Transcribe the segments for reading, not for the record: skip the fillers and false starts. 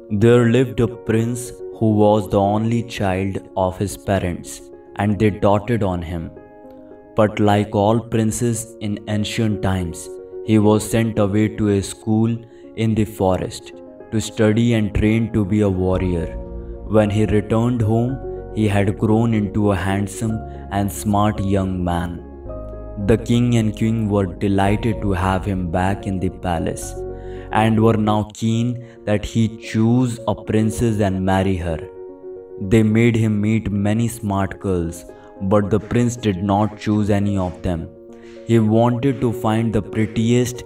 There lived a prince who was the only child of his parents, and they doted on him. But like all princes in ancient times, he was sent away to a school in the forest to study and train to be a warrior. When he returned home, he had grown into a handsome and smart young man. The king and queen were delighted to have him back in the palace, and were now keen that he choose a princess and marry her. They made him meet many smart girls, but the prince did not choose any of them. He wanted to find the prettiest,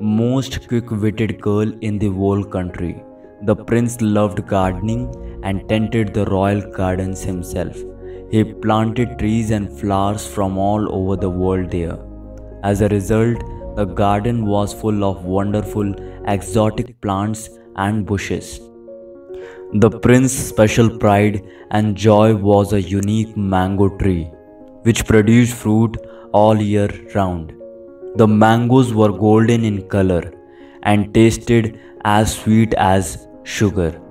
most quick-witted girl in the whole country. The prince loved gardening and tended the royal gardens himself. He planted trees and flowers from all over the world there. As a result, the garden was full of wonderful exotic plants and bushes. The prince's special pride and joy was a unique mango tree, which produced fruit all year round. The mangoes were golden in color and tasted as sweet as sugar.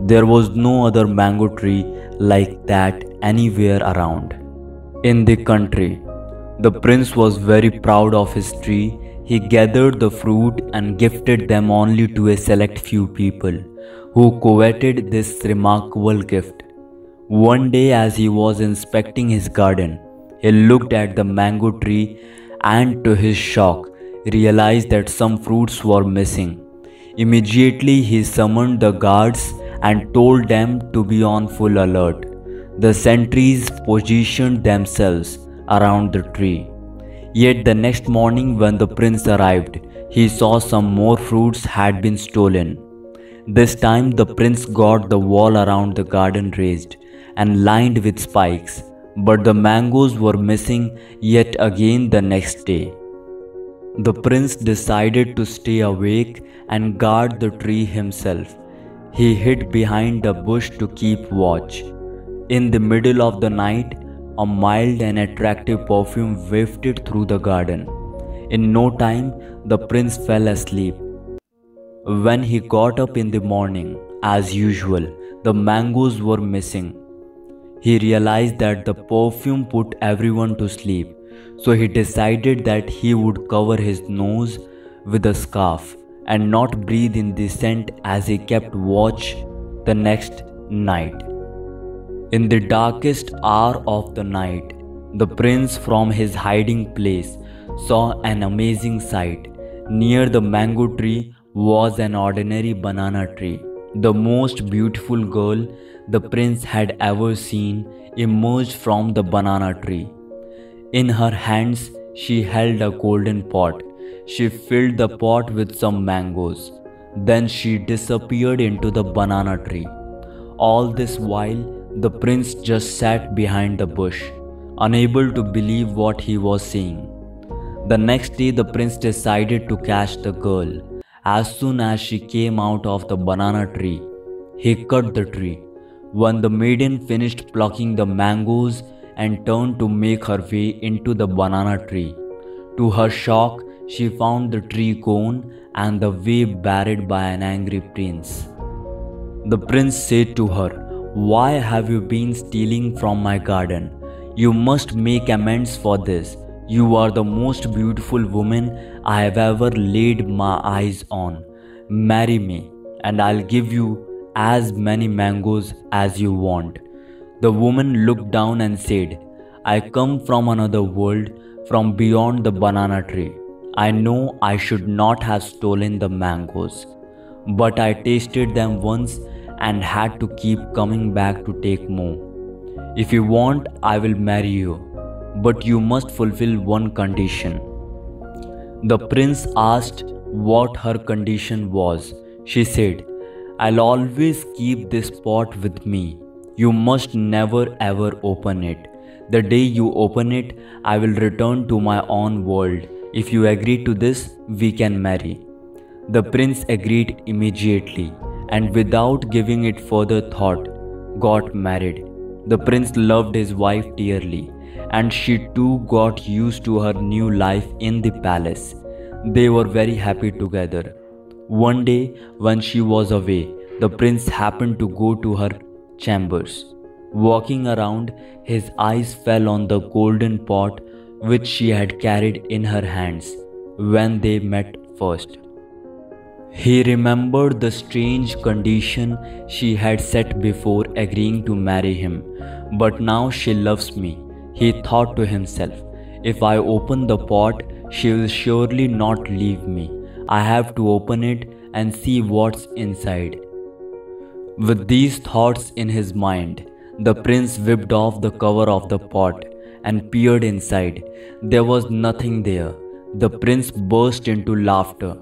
There was no other mango tree like that anywhere around. In the country, the prince was very proud of his tree. He gathered the fruit and gifted them only to a select few people who coveted this remarkable gift. One day, as he was inspecting his garden, he looked at the mango tree and, to his shock, realized that some fruits were missing. Immediately, he summoned the guards and told them to be on full alert. The sentries positioned themselves around the tree. Yet the next morning, when the prince arrived, he saw some more fruits had been stolen. This time the prince got the wall around the garden raised and lined with spikes, but the mangoes were missing yet again the next day. The prince decided to stay awake and guard the tree himself. He hid behind a bush to keep watch. In the middle of the night, a mild and attractive perfume wafted through the garden. In no time, the prince fell asleep. When he got up in the morning, as usual, the mangoes were missing. He realized that the perfume put everyone to sleep, so he decided that he would cover his nose with a scarf and not breathe in the scent as he kept watch the next night. In the darkest hour of the night, the prince from his hiding place saw an amazing sight. Near the mango tree was an ordinary banana tree. The most beautiful girl the prince had ever seen emerged from the banana tree. In her hands, she held a golden pot. She filled the pot with some mangoes. Then she disappeared into the banana tree. All this while, the prince just sat behind the bush, unable to believe what he was seeing. The next day, the prince decided to catch the girl. As soon as she came out of the banana tree, he cut the tree. When the maiden finished plucking the mangoes and turned to make her way into the banana tree, to her shock, she found the tree gone and the way barred by an angry prince. The prince said to her, "Why have you been stealing from my garden? You must make amends for this. You are the most beautiful woman I have ever laid my eyes on. Marry me, and I'll give you as many mangoes as you want." The woman looked down and said, "I come from another world, from beyond the banana tree. I know I should not have stolen the mangoes, but I tasted them once and had to keep coming back to take more. If you want, I will marry you, but you must fulfill one condition." The prince asked what her condition was. She said, "I'll always keep this pot with me. You must never ever open it. The day you open it, I will return to my own world. If you agree to this, we can marry." The prince agreed immediately and, without giving it further thought, got married. The prince loved his wife dearly, and she too got used to her new life in the palace. They were very happy together. One day, when she was away, the prince happened to go to her chambers. Walking around, his eyes fell on the golden pot which she had carried in her hands when they met first. He remembered the strange condition she had set before agreeing to marry him. But now she loves me, he thought to himself. If I open the pot, she will surely not leave me. I have to open it and see what's inside. With these thoughts in his mind, the prince whipped off the cover of the pot and peered inside. There was nothing there. The prince burst into laughter.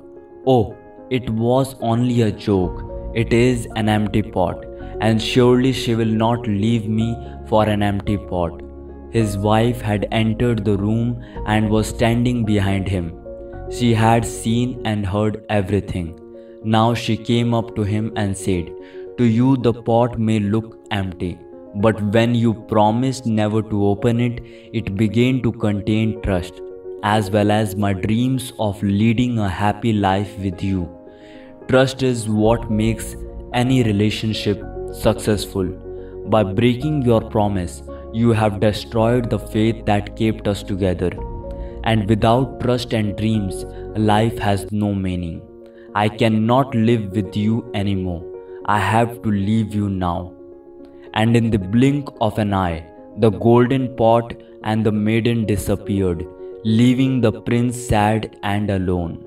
Oh, it was only a joke. It is an empty pot, and surely she will not leave me for an empty pot. His wife had entered the room and was standing behind him. She had seen and heard everything. Now she came up to him and said, "To you the pot may look empty, but when you promised never to open it, it began to contain trust, as well as my dreams of leading a happy life with you. Trust is what makes any relationship successful. By breaking your promise, you have destroyed the faith that kept us together. And without trust and dreams, life has no meaning. I cannot live with you anymore. I have to leave you now." And in the blink of an eye, the golden pot and the maiden disappeared, leaving the prince sad and alone.